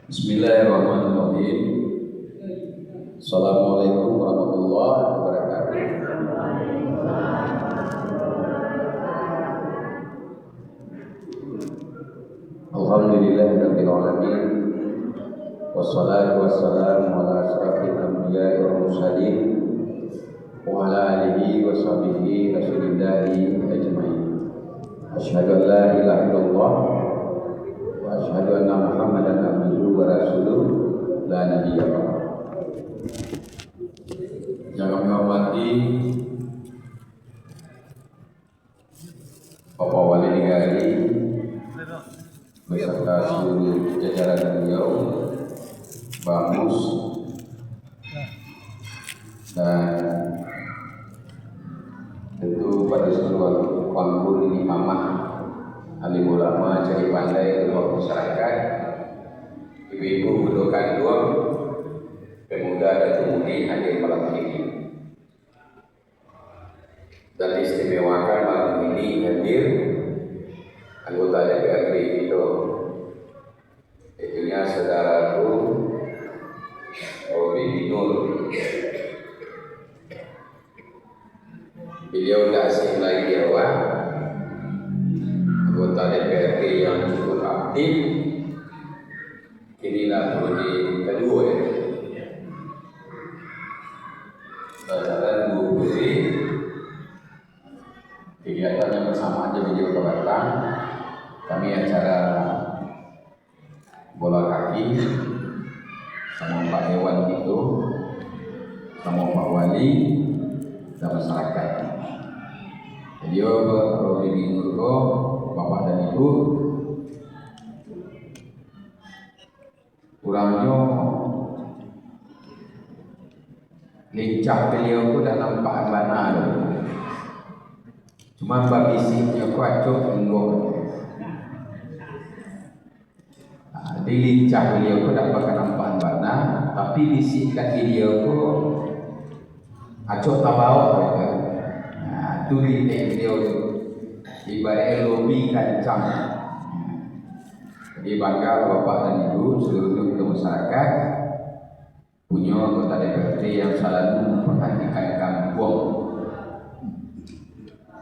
Bismillahirrahmanirrahim. Assalamualaikum warahmatullahi wabarakatuh. Alhamdulillahirabbil alamin. Wassalatu wassalamu ala asyrafil anbiya'i wal mursalin wa ala alihi wa sahbihi rasulillahi ajmain. Asyhadu an la ilaha illallah wa asyhadu anna Muhammadan abduhu wa rasuluh la nabiyya ba'd. Yang kami hormati Bapak Wali Negari beserta seluruh jajaran beliau, Bamus dan tentu pada seluruh kampung ini Mamat, alim ulama, cari pandai, ketua masyarakat, ibu-ibu guru kandung, pemuda dan pemudi hadir malam ini. Dan istimewakan malam ini hadir anggota DPRD itu, itunya saudaraku Robi Binur. Beliau tidak asing lagi Jawa, anggota DPRD yang cukup aktif. Inilah periode kedua ya. Saudara Bu Putri, kegiatannya bersama aja beliau datang. Kami acara bola kaki sama Pak Dewan itu, sama Pak Wali dan masyarakat. Beliau Robi Binur, Bapak dan Ibu, kurangnya lincah beliau itu tak nampak mana loh. Cuma bagi sinya kuacuk enggak. Di lincah beliau itu tak bakal nampak mana, tapi bisik kaki dia itu acuk tabau. Nah, itu lincah beliau itu ibarat lobi kancam. Jadi bangga Bapak dan Ibu seluruh masyarakat punya anggota DPRD yang selalu memperhatikan kampung.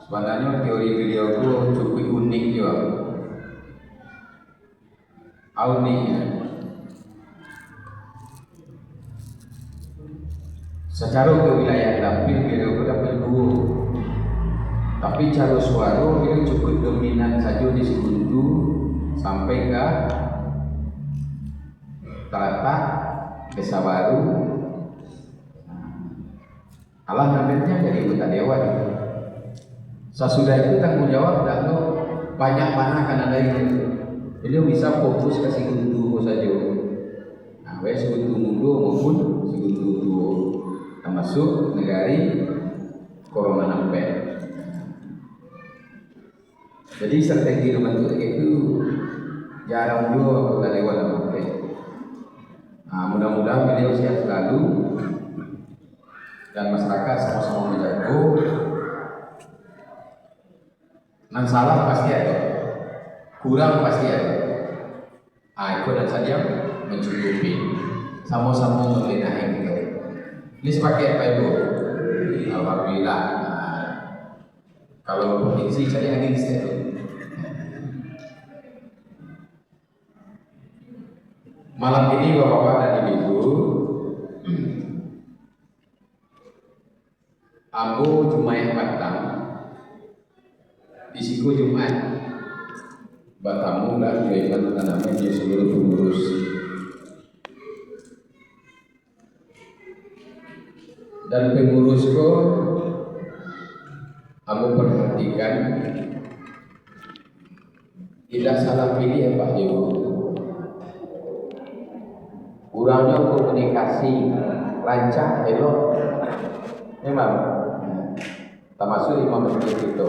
Sebenarnya teori beliau itu cukup unik juga. Uniknya, secara kewilayahan dapil beliau itu dapil dua, tapi cara suara beliau cukup dominan saja di Sekutu sampai ke Telatak, Desa Baru. Allah nantinya jadi anggota dewan. Sesudah itu tanggung jawab dan banyak mana kan ada itu. Beliau bisa fokus ke Sekutu saja. Nah, baik Sekutu Mudo maupun Sekutu Duo, termasuk negari Corona nampak. Jadi strategi membentuk itu jarang juga anggota dewan nampak. Nah, mudah-mudahan beliau sehat selalu dan masyarakat sama-sama menjaga. Nan salah pasti ada, kurang pasti ada. Itu dan saja mencukupi, sama-sama mengenai kita. Ini sepakai apa itu? Alhamdulillah. Kalau provinsi cari angin itu. Malam ini Bapak-bapak dan Ibu, Ambo Jumat Batang, di siku Jumat Batamu dan Dewan Tanaman di seluruh pengurus. Dan pengurusku, Ambo perhatikan tidak salah pilih ya Pak Ibu. Kurangnya komunikasi lancar, elok, memang termasuk imam masjid itu.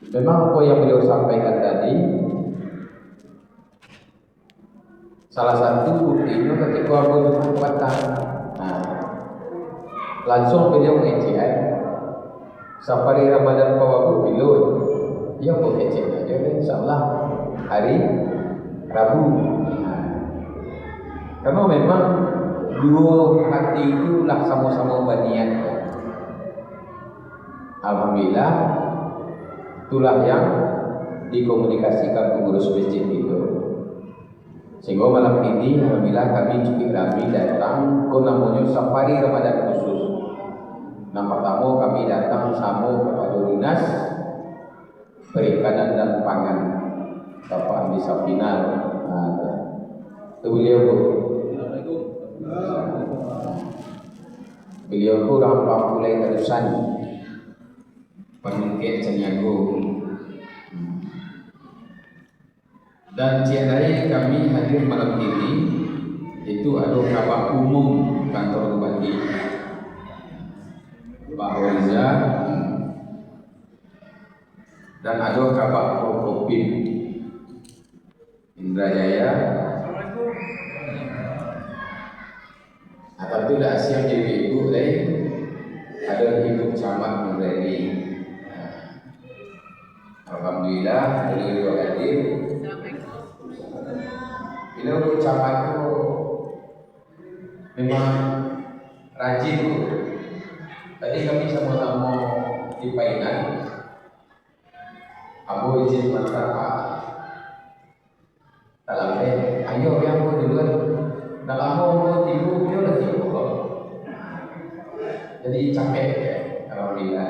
Memang apa yang beliau sampaikan tadi, salah satu buktinya ketika Abu Bakar, langsung beliau ngecek, safari Ramadan Pawabu beliau, ya mau ngecek aja, insya Allah hari Rabu. Karena memang dua hati itulah sama-sama berniat. Alhamdulillah, itulah yang dikomunikasikan pengurus masjid itu. Sehingga malam ini alhamdulillah kami cukup ramai datang ke namanya safari Ramadan khusus. Nah, pertama kami datang sama kepada Dinas Perikanan dan Pangan Bapak Andi Safinal. Beliau itu orang Papulai Terusan Pemungkit Cenyago. Dan tiada kami hadir malam ini itu ada Kabak Umum Kantor Bupati Pak Waliza dan ada Kabak Prokopim Indrajaya. Atau tidak siap jadi ibu ada ibu camat Nureni. Alhamdulillah beliau hadir. Bila ibu camat itu memang rajin bu. Tadi kami sama-sama di Painan. Abu izin mantra Pak. Dalam ayo yang bu duluan. Dalam mau tibu dia udah tibu kok. Jadi capek ya. Alhamdulillah.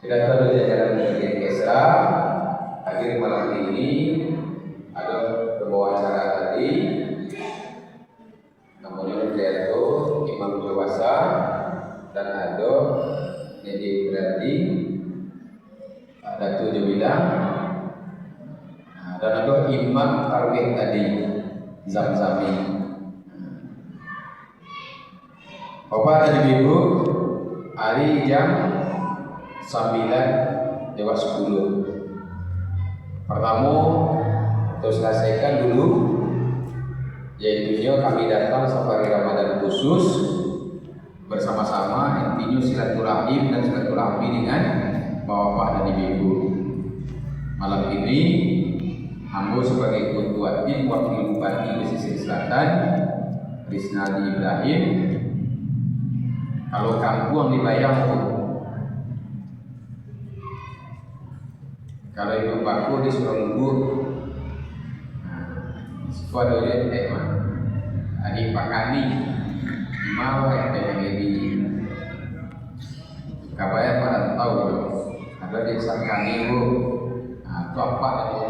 Sudah terus jajaran dari Kesra. Akhir malam ini ada pembawa acara tadi. Namanya Priyato, Imam Dewasa, dan ada Nedi Berardi, Datuk Jubilang, dan ada Imam Tarwih tadi, Zamzami. Bapak dan Ibu, hari jam 9 lewat 10. Pertama, terus selesaikan dulu, yaitunya kami datang safari Ramadan khusus bersama-sama, intinya silaturahim dan silaturahmi dengan bapak dan ibu. Malam ini, hamba sebagai ketua tim wakil bupati pesisir selatan, Krisnadi Ibrahim. Kalau kampung dibayar, kalau ibu baku disuruh nunggu, suatu dia tidak mah. Adik Pak Kani, mau yang ini, kabarnya pada tahu, ada desa Kani bu, itu apa itu?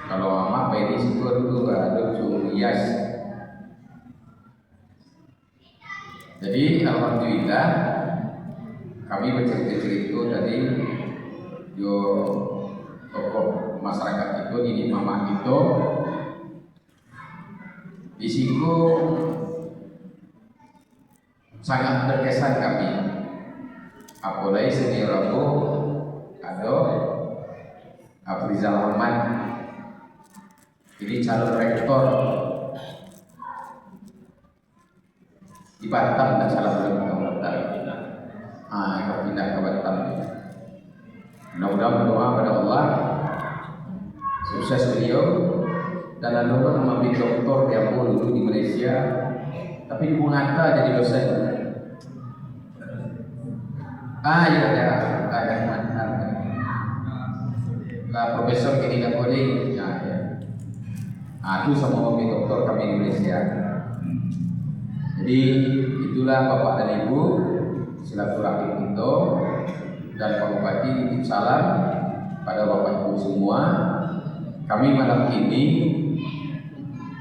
Kalau mama ini syukur itu ada cuma hias. Jadi alhamdulillah kami bercerita-cerita tadi yo tokoh masyarakat itu ini mama itu di situ sangat berkesan kami. Apalagi senior aku ada Afrizal Ahmad, ini calon rektor di Batam, dan salah satu Batam. Kalau pindah ke Batam, mudah-mudahan berdoa pada Allah sukses beliau dan ada orang mengambil doktor yang dulu di Malaysia, tapi di Mungata jadi dosen. Profesor kini dah boleh. Itu sama mengambil doktor kami di Malaysia. Jadi itulah Bapak dan Ibu silaturahim itu, dan Pak Bupati titip salam pada Bapak Ibu semua. Kami malam ini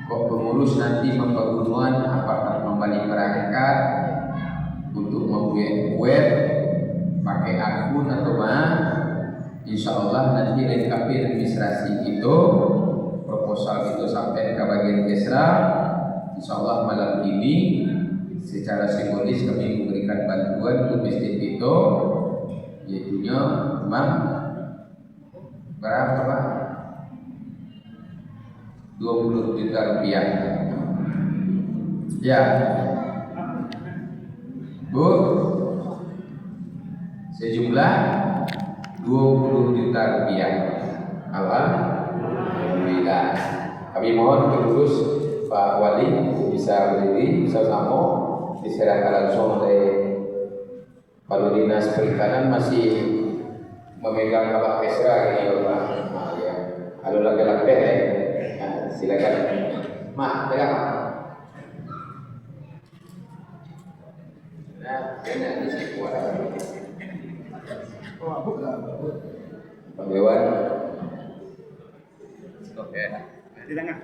kok pengurus nanti mempergunakan apakah kembali perangkat untuk membuat web pakai akun atau insya Allah nanti lengkapi administrasi itu, proposal itu sampai ke bagian Kesra. Insya Allah malam ini secara simbolis kami memberikan bantuan untuk masjid itu, yaitunya berapa Pak? 20 juta rupiah. Ya, Bu, sejumlah 20 juta rupiah. Alhamdulillah. Alhamdulillah. Kami mohon pengurus Pak Wali bisa berdiri, bisa samo, diserahkan langsung oleh Kepala Dinas Perikanan masih memegang kapal Esra ini Bapak. Nah, ya. Kalau laki-laki nah, silakan. Mak, pegang Mak. Nah, enak di situ ada. Pak Dewan. Oke. Di tengah.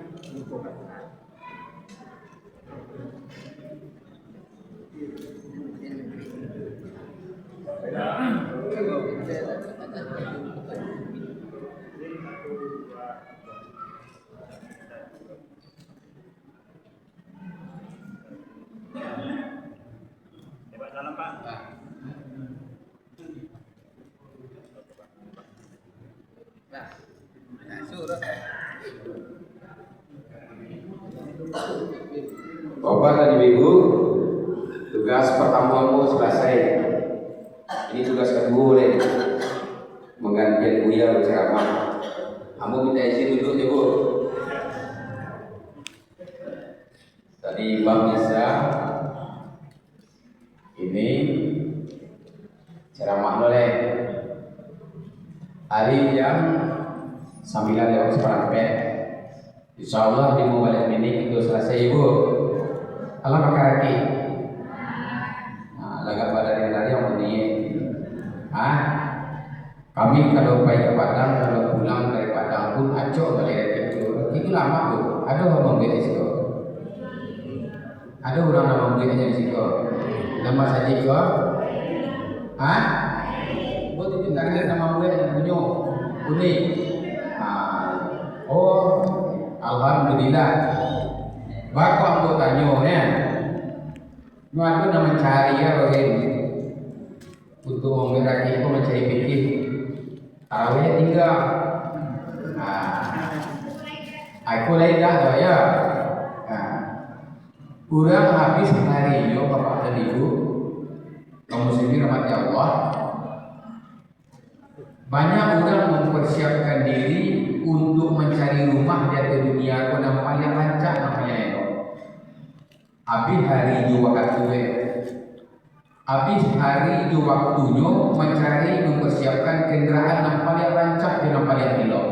Hebat dalam Pak. Bapak dan Ibu, tugas pertemuanmu selesai. Ini tugas kedua nih, menggantikan Buya berceramah. Kamu minta izin duduk ya Bu. Tadi Bang Nisa ini ceramah oleh hari yang 9 seperempat. Insya Allah di balik ini itu selesai Ibu. Allah makaraki. Nah, lagak badan tadi yang bunyi. Kami kalau baik ke Padang, kalau pulang dari Padang pun acok balik itu. Itu lama Bu. Ada orang di situ. Ada orang nama mungkinnya di situ. Nama saja juga. Buat ditunjukkan nama mungkin yang punya. Unik. Oh, alhamdulillah. Bapak ambo tanya ya. Aku nak mencari ya bagaimana untuk mengeraki itu mencari fikih. Tarawihnya tinggal. Aku lain dah ya. Kurang habis hari yo Bapak dan Ibu, kaum muslimin rahmati Allah. Banyak orang mempersiapkan diri untuk mencari rumah di atas dunia ko nang paling rancak namanya itu. Habis hari itu waktunya. Habis hari itu waktunya mencari mempersiapkan kendaraan yang paling rancak dan paling elok.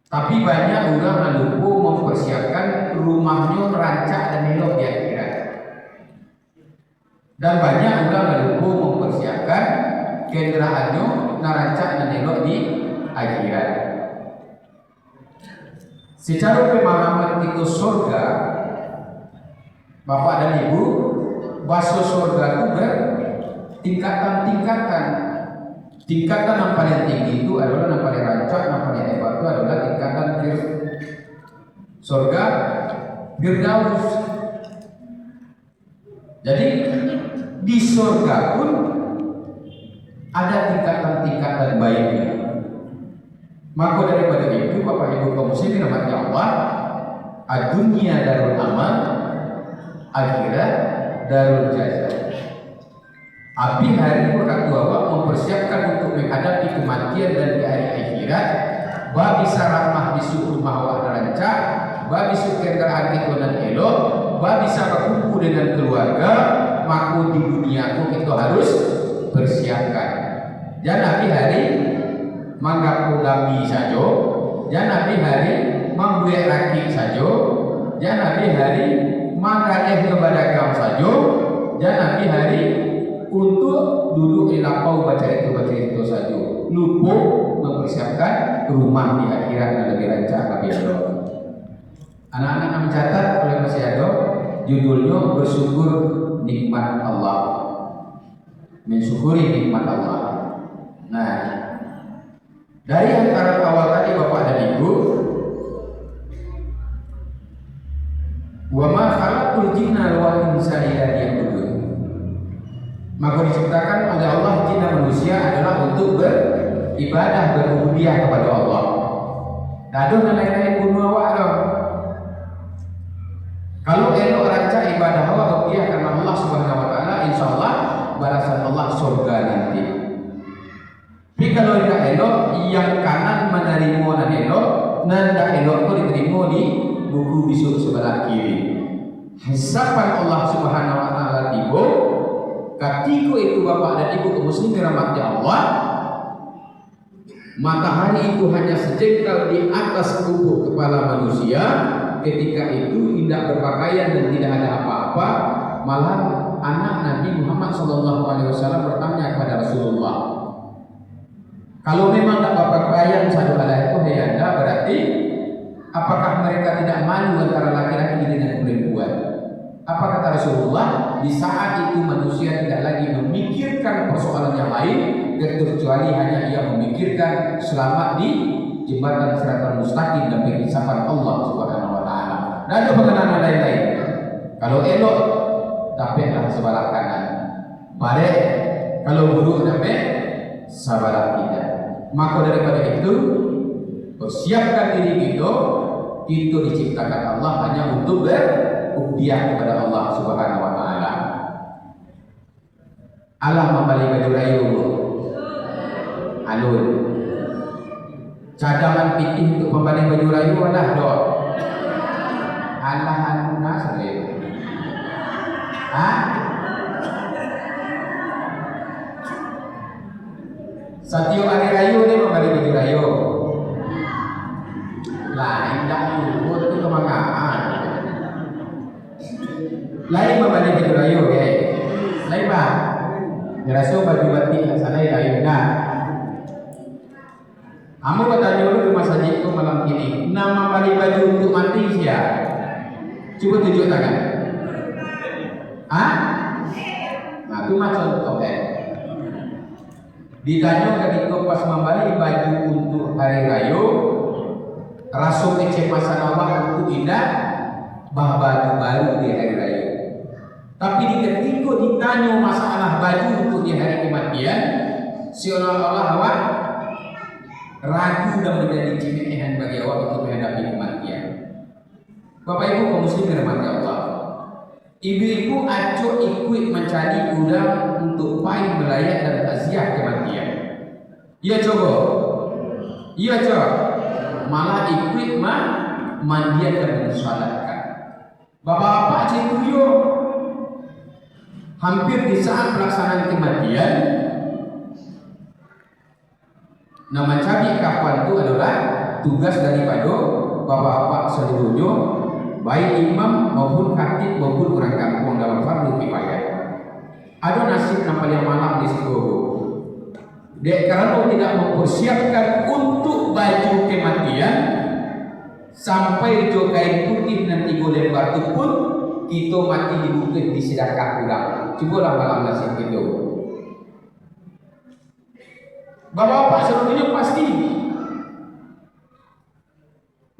Tapi banyak orang lupa mempersiapkan rumahnya rancak dan elok di akhirat. Dan banyak orang lupa mempersiapkan kendaraannya rancak dan elok di akhirat. Secara pemahaman itu surga, Bapak dan Ibu, bahasa surga itu bertingkatan-tingkatan. Tingkatan yang paling tinggi itu adalah yang paling rancak, yang paling hebat itu adalah tingkatan surga Firdaus. Jadi di surga pun ada tingkatan-tingkatan baiknya. Maka daripada itu Bapak Ibu kaum muslimin rahmati Allah, ad-dunya darul amal, akhirat darul jaza. Abi hari berkata bahwa mempersiapkan untuk menghadapi kematian dan di hari akhirat, babi saramah bisu rumah wa rancak, babi kendaraan itu dan elok, babi berkumpul dengan keluarga, maka di dunia itu harus persiapkan. Jangan hari manggapu gabi saja, jangan hari membuat rakit saja, jangan hari manggadeh kepada kaum saja, jangan hari untuk duduk di lapau baca itu saja. Lupa mempersiapkan rumah di akhirat yang lebih rancak lebih elok. Anak-anak yang mencatat oleh masih ada judulnya bersyukur nikmat Allah, mensyukuri nikmat Allah. Nah, dari antara awal tadi Bapak dan Ibu, wa ma khalaqul jinna wal insa illa liya'budun. Maka diciptakan oleh Allah jin dan manusia adalah untuk beribadah, berubudiyah kepada Allah. Daduh dan lain-lain pun awak. Kalau elok rancak ibadah awak ubudiyah karena Allah Subhanahu wa taala, insyaallah balasan Allah surga nanti. Tapi kalau tidak elok, yang kanan menerima dan elok, dan tidak elok itu diterima di buku bisu sebelah kiri. Hisapan Allah Subhanahu wa taala tiba, ketika itu bapak dan ibu kaum muslimin rahmati Allah, matahari itu hanya sejengkal di atas tubuh kepala manusia. Ketika itu tidak berpakaian dan tidak ada apa-apa. Malah anak Nabi Muhammad SAW bertanya kepada Rasulullah, kalau memang tak berpakaian satu hal itu hayanda, berarti apakah mereka tidak malu antara laki-laki dengan perempuan? Apa kata Rasulullah? Di saat itu manusia tidak lagi memikirkan persoalan yang lain, kecuali hanya ia memikirkan selamat di jembatan Siratal Mustaqim dan penghisapan Allah Subhanahu wa taala. Dan ada pengenalan lain-lain. Kalau elok, tapeklah sebelah kanan. Balik, kalau buruk tapek sebelah kiri. Maka daripada itu, persiapkan diri itu diciptakan Allah hanya untuk berubiah kepada Allah Subhanahu wa taala. Allah membeli baju rayu alun. Cadangan pitih untuk membeli baju rayu adalah dok. Allah aluna sendiri. Satyo hari rayu ni membeli baju rayu. Lain dah luput tu kemangaan. Lain membeli baju rayu ke? Lain bah. Dirasa baju batik sana rayu dah. Kamu bertanya dulu ke Mas Haji itu malam ini, nama beli baju untuk mati siapa? Coba tunjuk tangan. Nah itu mah contoh Ditanya ketika pas membeli baju untuk hari raya, rasa kecemasan Allah untuk indah bah baju baru di hari raya. Tapi ketika ditanya masalah baju untuk di hari kematian, seolah-olah awak ragu dan menjadi cimehan bagi awak untuk menghadapi kematian. Bapak Ibu kaum muslimin rahmati Allah, ibu-ibu acuk ikut mencari udang untuk paling melayat dan takziah kematian. Iya coba, malah ikut mandian dan mensolatkan. Bapak-bapak cikgu hampir di saat pelaksanaan kematian. Nama cabi kapan itu adalah tugas daripada bapak-bapak seluruhnya, baik imam maupun khatib maupun orang kampung dalam fardu kifayah. Ada nasib nampak yang malam di situ. Dek kalau tidak mempersiapkan untuk baju kematian sampai jo kain putih dan 3 lembar itu pun kita mati di bukit di sedekah pulang. Cubalah malam nasib itu. Bapak-bapak seluruhnya pasti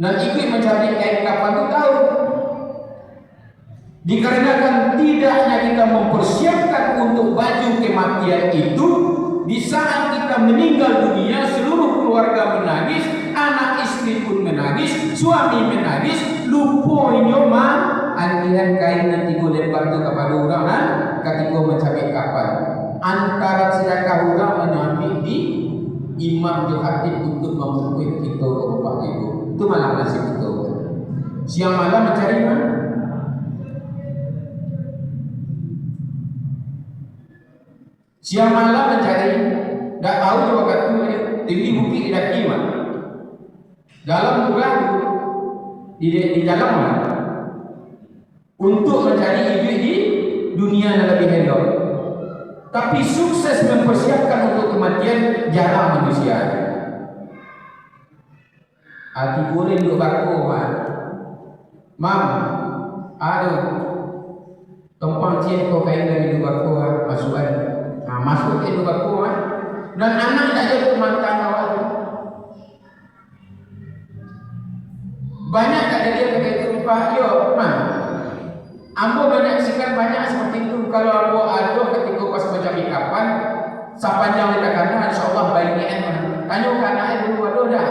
dan ikut mencari kain kapan itu tahu. Dikarenakan tidaknya kita mempersiapkan untuk baju kematian itu, di saat kita meninggal dunia seluruh keluarga menangis, anak istri pun menangis, suami menangis, lupa nyoma antihan kain dan 3 lembar itu kepada orang ketika mencari kapan. Antara sedekah orang menyambi di imam khatib untuk memukul kita bapak ibu. Itu malam nasib itu. Siang malam mencari mana? Siang malam mencari, tak tahu juga katanya tinggi bukit tidak kima. Dalam juga di dalam mana? Untuk mencari ibu di dunia yang lebih hendak. Tapi sukses mempersiapkan untuk kematian jarang manusia. Hati boleh duduk baku, mam, aduh, tumpang cien kau kain dari duduk baku, masukan, masuk ke duduk baku, dan anak tak jadi mantan awak. Banyak tak dia kata itu, Pak, yo, mam, ambo banyak sikan banyak seperti itu. Kalau ambo ada ketika pas macam kapan, sepanjang kita kena, insyaallah baiknya. Tanya kanak dulu ada dah.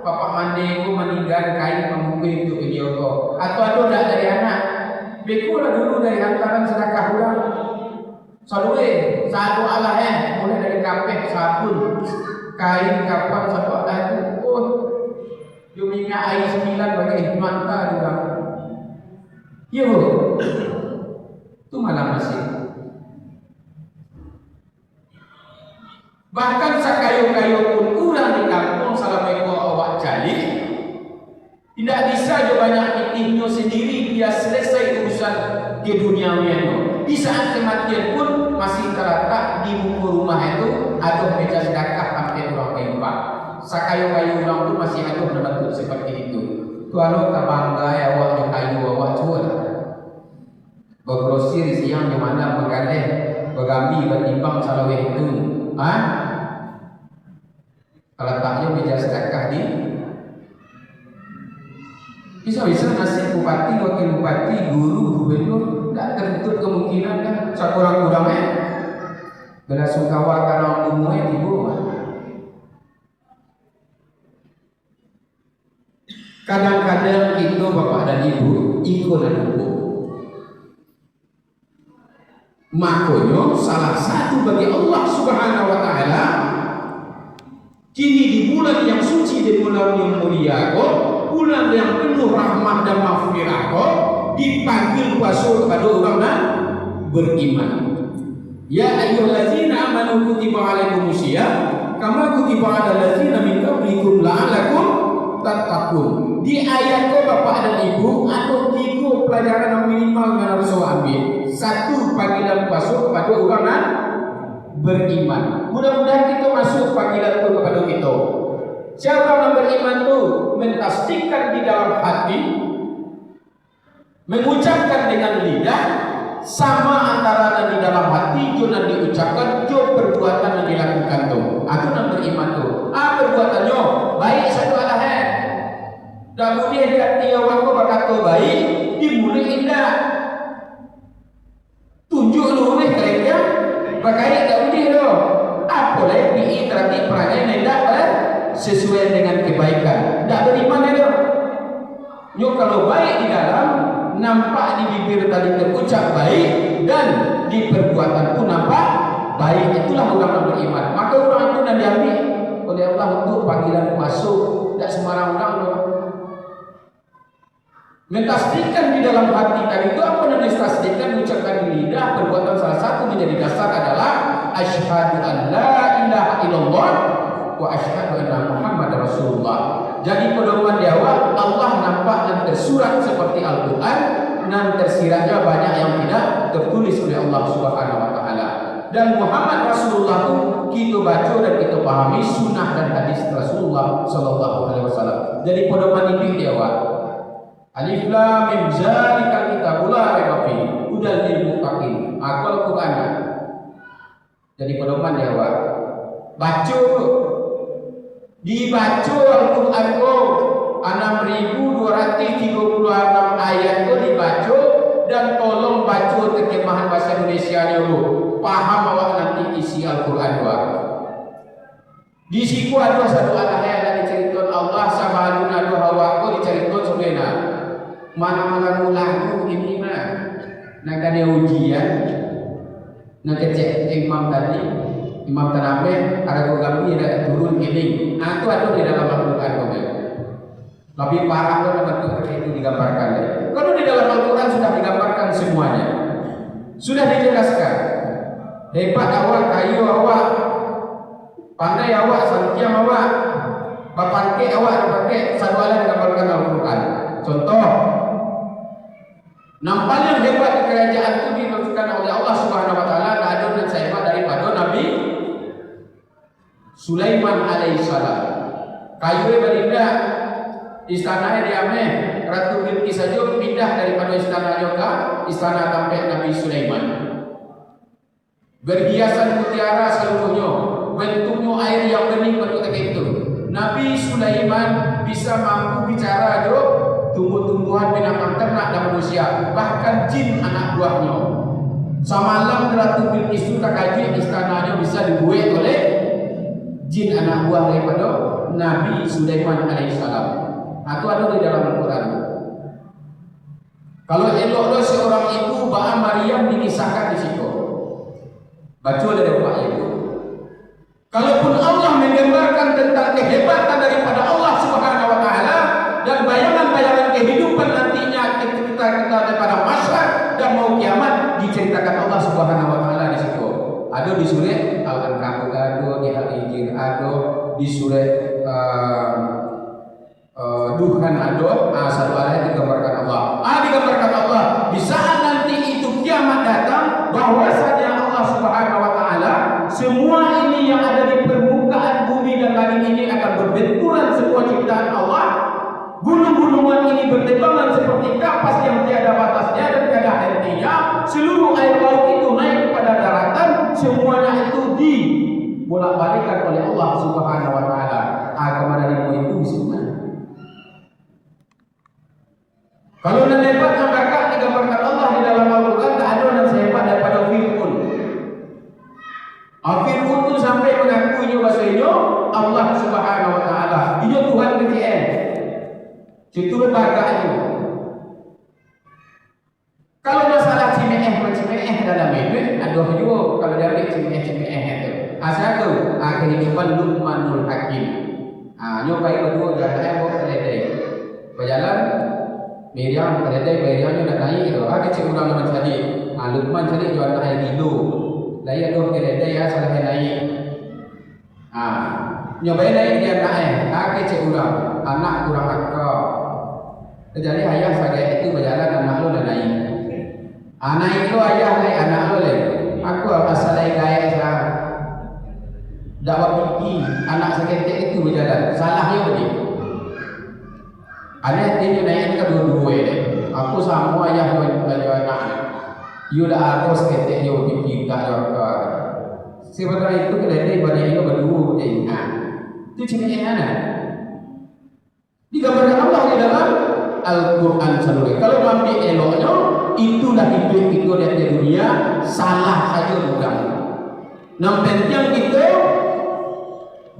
Bapak mandi aku meninggal kain memukul untuk video kau. Atau ada dah dari anak. Bekulah dulu dari hantaran sedekah ulang. Salue, satu Allah mulai dari kapek sabun. kain kapan satu itu pun yo minyak air 9 bagi mata juga. Iya bu, itu malah masih. Bahkan sakayu-kayu pun kurang di kampung Assalamualaikum awak jali. Tidak bisa jo banyak pikirnya sendiri dia selesai urusan keduniawian. Di saat kematian pun masih terletak di buku rumah itu ada meja sedekah hampir orang keempat. Sakayu-kayu orang pun masih ada bentuk seperti itu. Kalau tak bangga ya awak kayu awak jual. Bergrosir siang di mana bergadeh, bergambi, bertimbang salaweh itu. Letaknya meja sedekah di bisa-bisa nasib bupati, wakil bupati, guru, gubernur tidak tertutup kemungkinan kan sekurang-kurangnya bela sungkawa karena umumnya di bawah. Kadang-kadang itu bapak dan ibu ikut dan hukum. Makanya salah satu bagi Allah Subhanahu wa taala kini di bulan yang suci dan bulan yang mulia bulan yang penuh rahmat dan maghfirah dipanggil puasa kepada orang yang beriman. Ya ayyuhallazina amanu kutiba alaikumusiyam kama kutiba alal ladzina min qablikum la'allakum tattaqun. Di ayat bapak dan ibu ada 3 pelajaran yang minimal yang harus ambil. 1, panggilan puasa kepada orang yang beriman. Mudah-mudahan kita masuk panggilan itu kepada kita. Siapa yang beriman itu mentasdikkan di dalam hati, mengucapkan dengan lidah, sama antara di dalam hati jangan diucapkan, jo perbuatan yang dilakukan tuh. Aku yang beriman tuh. Perbuatannya baik satu alahan. Dan kemudian dia waktu berkata baik, dimulai indah. Tunjuk lu oleh mereka, makanya tak boleh loh. Apa lagi terakhir perangai tidak sesuai dengan kebaikan. Tak beriman itu. Yo kalau baik di dalam, nampak di bibir tadi terucap baik dan di perbuatan pun nampak baik. Itulah orang yang beriman. Maka orang itu dan diambil oleh Allah untuk panggilan masuk. Tak sembarang orang loh. Mentasdikkan di dalam hati tadi itu apa yang ditasdikkan, mengucapkan di lidah, perbuatan salah satu menjadi dasar adalah asyhadu an la ilaha illallah wa asyhadu anna Muhammadar Rasulullah. Jadi pedoman di awal Allah nampak dan tersurat seperti Al-Quran dan tersiratnya banyak yang tidak tertulis oleh Allah Subhanahu wa taala. Dan Muhammad Rasulullah itu kita baca dan kita pahami sunnah dan hadis Rasulullah sallallahu alaihi wasallam. Jadi pedoman ini di awal. Alif lam mim zalikal kitabul la raiba fihi hudal lil muttaqin. Al-Quran. Jadi pedoman ya, Pak. Baca dibaca Al-Quran 6.236 ayat itu dibaca dan tolong baca terjemahan bahasa Indonesia dulu. Paham awak nanti isi Al-Quran 2. Di situ ada satu ayat yang diceritakan Allah sama ada hawa diceritakan sebenarnya. Mana-mana lagu ini mah nak ada ujian nak kecek imam tadi imam terameh ada gambar ada turun ini itu ada di dalam Al-Quran lebih parah kalau bentuk itu digambarkan kalau di dalam Al-Quran sudah digambarkan semuanya sudah dijelaskan hebat awak kayu awak pandai awak santiam awak bapak awak pakai sadualan digambarkan Al-Quran. Contoh nampaknya hebat di kerajaan itu dimaksudkan oleh Allah Subhanahu wa taala ada dan sehebat daripada Nabi Sulaiman alaihissalam. Kayu berindah istananya diameh Ratu Bilqis saja pindah daripada istananya ke istana sampai Nabi Sulaiman. Berhiasan mutiara seluruhnya, bentuknya air yang bening bentuk itu. Nabi Sulaiman bisa mampu bicara jo tumbuh-tumbuhan, binatang ternak dan manusia, bahkan jin anak buahnya. Semalam Ratu Bilqis itu tak kaji istananya bisa dibuat oleh jin anak buah daripada Nabi Sulaiman alaihissalam. Itu ada di dalam Al-Quran. Kalau elok seorang ibu Ba'a Maryam dikisahkan di situ. Baca dari Bapak Ibu. Kalaupun Allah menggambarkan tentang kehebatan daripada Allah Subhanahu wa taala dan bayangan-bayangan kehidupan nantinya kita daripada masyarakat dan mau kiamat diceritakan Allah Subhanahu wa taala di situ. Ada di surah Al-Ankabut, ada di Al-Hijr, ada di surah Duhan, ada satu ayat digambarkan Allah. Digambarkan Allah di saat nanti itu kiamat datang, bahwasanya Allah Subhanahu wa taala semua ini yang ada di permukaan bumi dan langit ini akan berbenturan semua ciptaan Allah. Gunung-gunungan ini bertebangan seperti kapas yang tiada batasnya dan tiada hentinya. Seluruh air laut itu naik kepada daratan, semuanya itu dibolak-balikkan oleh Allah Subhanahu wa taala. Kemana ilmu itu semua. Kalau nak hebat mereka digambarkan Allah di dalam Al-Quran, tak ada yang sehebat daripada Fir'aun. Fir'aun itu sampai mengakuinya bahasanya Allah Subhanahu wa taala. Dia Tuhan KTN. Itu lembaga. Kalau masalah cimeeh dalam ini, ada juga kalau dia ambil cimeeh itu. Asal tu kehidupan Luqmanul Hakim. Nyobai berdua jalan bawa keledai. Berjalan Miriam keledai Miriamnya nak naik tu. Kecil orang nama tadi. Luqman tadi jual naik dulu. Lain ada keledai salah naik. Nyobai naik dia naik. Kecil orang anak kurang akal. Jadi ayah sebagai itu berjalan anak lo dah naik. Naik lo ayah naik anak lo leh. Aku asal naik gaya saya. Dakwah pergi anak seketik itu berjalan. Salahnya begini. Anak dia naik kedua-dua ni. Aku sama ayah anak. You dah aku seketik you pergi tak ada. Sebenarnya itu keledai banyak itu berdua je. Itu cuma anak. Digambarkan Allah di dalam Al-Quran seluruh. Kalau ambil eloknya, itulah hidup kita di dunia. Salah saja bukan. Yang kita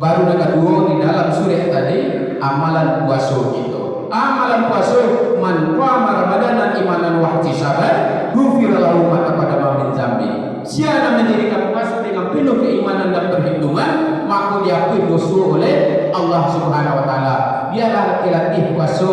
baru yang kedua di dalam surah tadi, amalan puasa kita. Amalan puasa man qama ramadanan imanan wa ihtisaban ghufira lahu ma taqaddama min dzambi. Siapa mendirikan puasa dengan penuh keimanan dan perhitungan, maka diakui dosa oleh Allah Subhanahu wa taala. Biarlah latih puasa.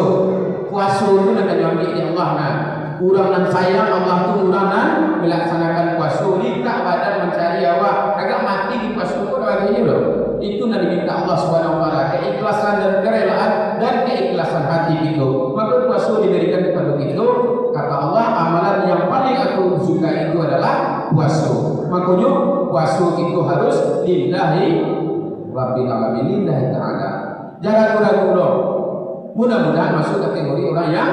Puasa itu nak diambil di Allah nah. Urang nan sayang Allah tu urang nan melaksanakan puasa ni tak badan mencari awak agak mati di puasa tu lagi loh. Itu nak diminta Allah Subhanahu wa taala, keikhlasan dan kerelaan dan keikhlasan hati itu. Maka puasa diberikan kepada kita. Kata Allah, amalan yang paling aku suka itu adalah puasa. Makanya puasa itu harus lillahi rabbil alamin, lillahi ta'ala. Jangan ragu-ragu. Mudah-mudahan masuk kategori orang yang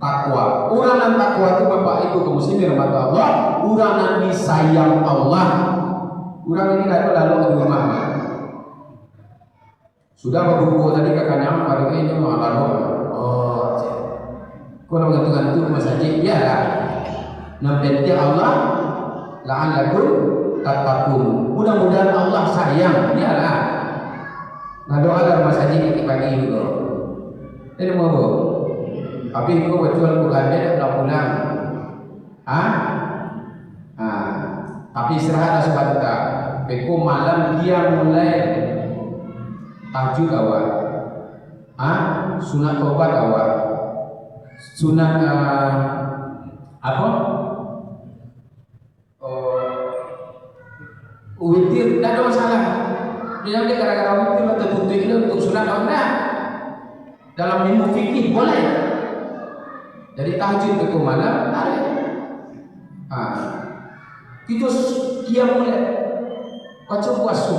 takwa. Orang yang takwa itu Bapak Ibu kaum muslimin rahmat Allah, orang yang disayang Allah. Orang ini lalu ke rumah. Sudah berbuku tadi kakaknya pada ini mau lalu. Kalau gantung-gantung masjid ya lah. Nanti Allah la'allakum tattaqun. Mudah-mudahan Allah sayang ya lah. Nah doa dalam masjid ini pagi itu. Ini mau tapi itu betul Quran dia dah pulang. Tapi istirahat sebentar. Beko malam dia mulai tahajud awal. Sunat taubat awal. Sunat apa? Witir tak ada masalah. Dia gara-gara witir atau tutup itu untuk sunat awal. Dalam ilmu fikih boleh. Jadi tahajud ke malam tarik. Kita dia mulai baca puasa.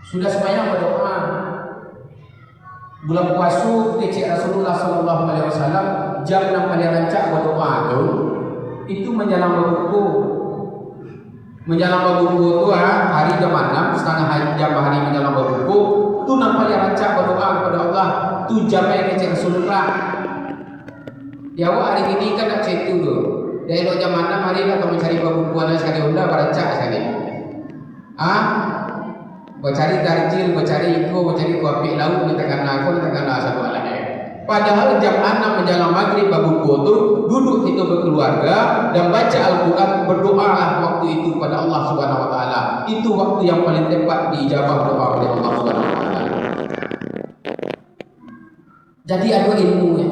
Sudah sembahyang berdoa. Bulan puasa kecik Rasulullah sallallahu alaihi wasallam jam 6 kali rancak berdoa tu. Itu menjelang berbuku. Menjelang berbuku tu hari jam 6 setengah hari jam hari menjelang berbuku. Tu 6 kali rancak berdoa kepada Allah. Tu jamnya kecik Rasulullah. Dia awak hari ini kan nak cerita tu. Dia elok jam 6 hari lah kamu cari perempuan sekali unda berancak sekali. Bercari darjil, bercari iko, bercari kopi laut, letakkan aku, letakkan satu alat. Padahal jam 6 menjelang maghrib babu itu duduk itu berkeluarga dan baca Al-Quran, berdoalah waktu itu pada Allah Subhanahu Wa Taala. Itu waktu yang paling tepat diijabah doa oleh Allah Subhanahu Wa Taala. Jadi ada ilmunya.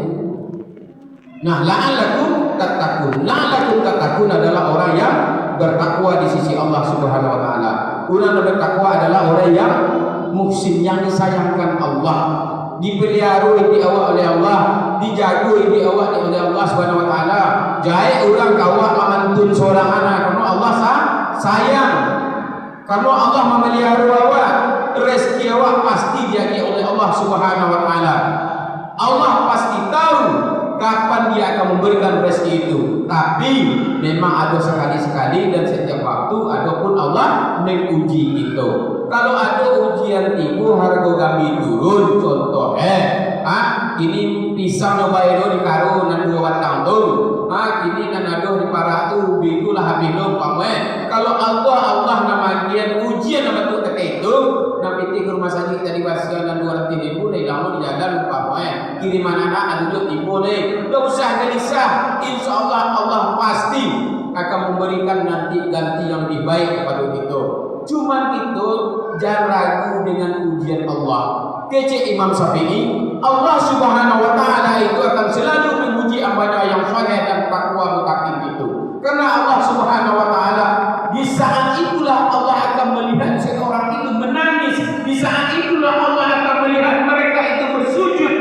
Nah, la'allakum tattaqun adalah orang yang bertakwa di sisi Allah Subhanahu Wa Taala. Orang yang bertakwa adalah orang yang muhsin, yang disayangkan Allah, dipelihara diawak oleh Allah, dijaga diawak oleh Allah Subhanahu Wa Taala. Jai orang kawak mamantun seorang anak karena Allah sayang, karena Allah memelihara awak, rezeki awak pasti dijaga oleh Allah Subhanahu Wa Taala. Allah pasti tahu kapan dia akan memberikan rezeki itu. Tapi memang ada sekali-sekali dan setiap waktu adapun Allah menguji itu. Kalau ada ujian tipu harga kami turun, contoh kini pisang nyobaino di karo nan 2 watang tu, kini nan aduh di parak tu bikulah habino pame. Kalau Allah namagian ujian nama tu teke itu, nak piti ke rumah sakit tadi wasian nan 200.000 dari lama di jalan pame. Kiriman anak adu tipu ni, tak usah gelisah. Insyaallah Allah pasti akan memberikan nanti ganti yang lebih baik kepada kita. Cuma itu jangan ragu dengan ujian Allah. Kece Imam Syafi'i, Allah Subhanahu Wa Taala itu akan selalu menguji hamba yang saleh dan takwa mutakin itu. Karena Allah Subhanahu Wa Taala di saat itulah Allah akan melihat seorang itu menangis. Di saat itulah Allah akan melihat mereka itu bersujud.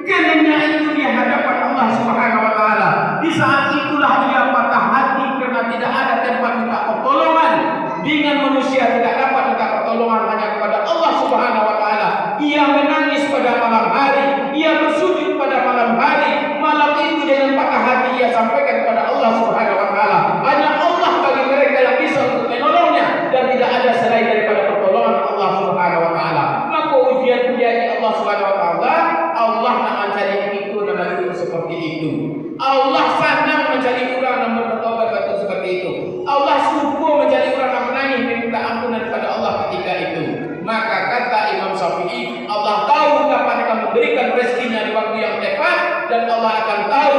Karena itu di hadapan Allah Subhanahu Wa Taala. Di saat itulah dia patah hati karena tidak ada tempat minta pertolongan. Dengan manusia tidak dapat minta pertolongan hanya kepada Allah Subhanahu Wa Taala. Ia menangis pada malam hari, ia bersujud pada malam hari. Malam itu dengan patah hati ia sampaikan kepada Allah Subhanahu Wa Taala. Hanya Allah bagi mereka yang bisa untuk menolongnya dan tidak ada selain daripada pertolongan Allah Subhanahu Wa Taala. Maka ujian-ujian Allah Subhanahu Wa Taala, Allah nak mencari itu dan itu seperti itu. Allah senang mencari orang yang bertobat betul seperti itu. Allah suka mencari orang yang menangis meminta ampunan kepada Allah ketika itu. Maka kata Imam Syafi'i, Allah tahu kapan akan memberikan rezekinya di waktu yang tepat, dan Allah akan tahu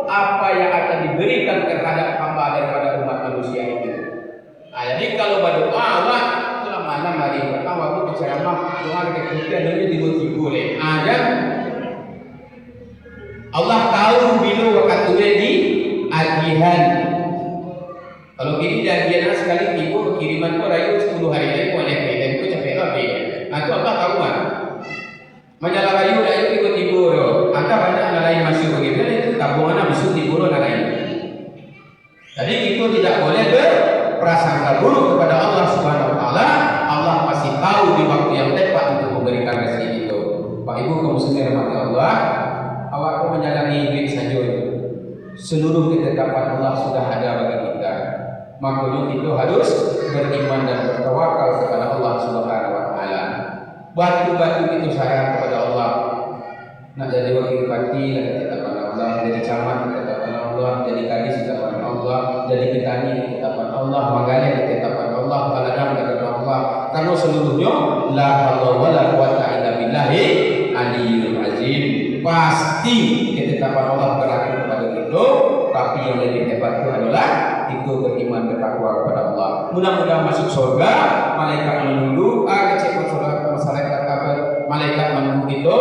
apa yang akan diberikan terhadap hamba daripada umat manusia itu. Jadi kalau berdoa Allah itulah malam hari pertama waktu berceramah doa kemudian dia tiba-tiba boleh. Allah tahu bila waktu di agihan. Kalau kini dia agihan sekali tiba kiriman tu rayu 10 hari lagi boleh dan itu capek lebih. Itu Allah tahu kan. Menjala rayu rayu tiba-tiba do. Anda banyak lain masuk begitu itu tabungan masuk tiba lain. Jadi itu tidak boleh berprasangka buruk kepada Allah Subhanahu Wa Taala. Allah masih tahu di waktu yang tepat untuk memberikan rezeki itu. Pak Ibu kaum muslimin rahmati Allah, awak menjalani hidup saja. Seluruh ketetapan Allah sudah ada bagi kita. Makanya itu harus beriman dan bertawakal kepada Allah Subhanahu Wa Taala. Batu-batu itu sayang kepada Allah. Nak jadi wakil bupati ketetapan Allah, jadi camat ketetapan Allah, jadi kadis ketetapan Allah, jadi petani ketetapan Allah, magali ketetapan Allah, baladang ketetapan Allah. Karena seluruhnya la haula wala quwata illa billahi aliyul azim. Pasti ketetapan Allah berlaku kepada kita, tapi yang lebih hebat itu adalah itu beriman bertakwa kepada Allah. Mudah-mudahan masuk surga. Malaikat menunggu, kecil surga masyarakat kabar. Malaikat menunggu itu,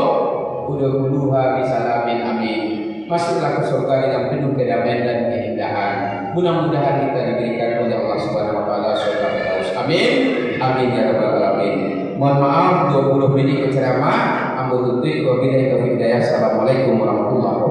udah bisalamin amin. Masuklah ke surga dengan penuh kedamaian dan keindahan. Mudah-mudahan kita diberikan oleh Allah Subhanahu Wa Taala surga firdaus. Amin. Amin ya rabbal alamin. Mohon maaf 20 menit ceramah. Ambil tutup. Wabillahi taufiq hidayah. Assalamualaikum warahmatullahi wabarakatuh.